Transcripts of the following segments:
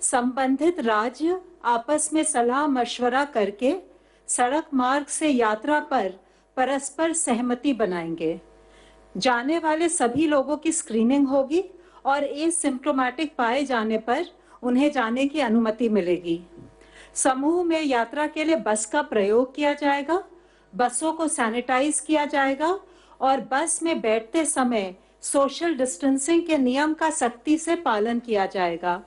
संबंधित राज्य आपस में सलाह मशवरा करके सड़क मार्ग से यात्रा पर परस्पर सहमति बनाएंगे। जाने वाले सभी लोगों की स्क्रीनिंग होगी और एसिम्प्टोमेटिक पाए जाने पर उन्हें जाने की अनुमति मिलेगी। समूह में यात्रा के लिए बस का प्रयोग किया जाएगा, बसों को सैनिटाइज किया जाएगा और बस में बैठते समय सोशल डिस्टेंसिंग के नियम का सख्ती से पालन किया जाएगा।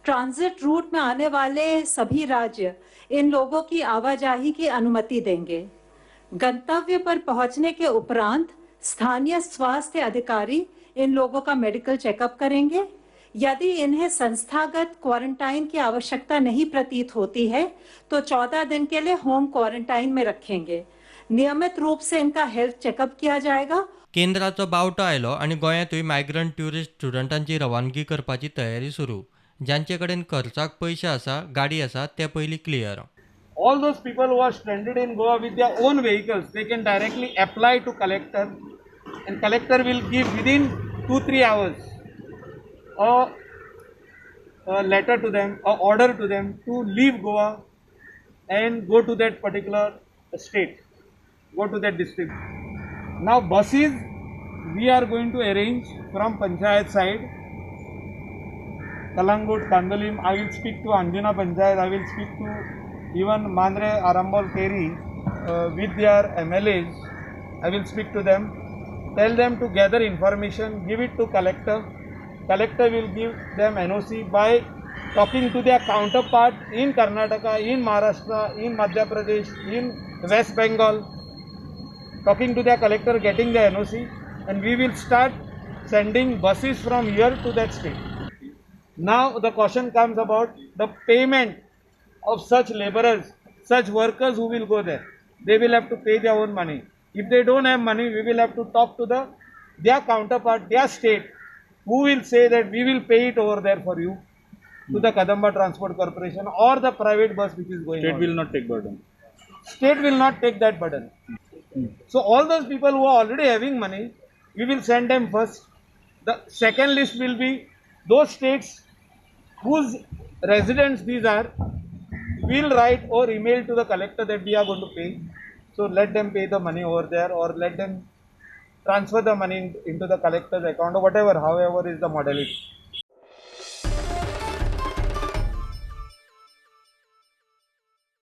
ट्रांजिट रूट में आने वाले सभी राज्य इन लोगों की आवाजाही की अनुमति देंगे। गंतव्य पर पहुंचने के उपरांत स्थानीय स्वास्थ्य अधिकारी इन लोगों का मेडिकल चेकअप करेंगे। यदि इन्हें संस्थागत क्वारंटाइन की आवश्यकता नहीं प्रतीत होती है तो 14 दिन के लिए होम क्वारंटाइन में रखेंगे। नियमित रूप से इनका हेल्थ चेकअप किया जाएगा। केंद्राचो बावटो आयलो आनी गोंयांतूय मायग्रंट ट्युरिस्ट स्टुडंटांची रवानगी करपाची तयारी सुरू. ज्यांचे कडेन खर्चाक पयशे आसा, गाडी आसा, ते पयलीं clear. All those people who are stranded in Goa with their own vehicles, they can directly apply to collector, and collector will give within 2-3 hours a letter to them, a order to them to leave Goa and go to that particular state, go to that district. Now buses we are going to arrange from Panchayat side, Kalangut, Kandalim. I will speak to Anjuna Panchayat, I will speak to even Mandre, Arambol, Keri with their MLAs. I will speak to them, tell them to gather information, give it to collector. Collector will give them NOC by talking to their counterpart in Karnataka, in Maharashtra, in Madhya Pradesh, in West Bengal, talking to their collector, getting the NOC, and we will start sending buses from here to that state. Now the question comes about the payment of such laborers, such workers who will go there. They will have to pay their own money. If they don't have money, we will have to talk to their counterpart, their state, who will say that we will pay it over there for you to the Kadamba Transport Corporation or the private bus which is going on. State will not take burden. State will not take that burden. So all those people who are already having money, we will send them first. The second list will be those states whose residents these are. We'll write or email to the collector that we are going to pay. So let them pay the money over there, or let them transfer the money into the collector's account, or whatever, however is the modality.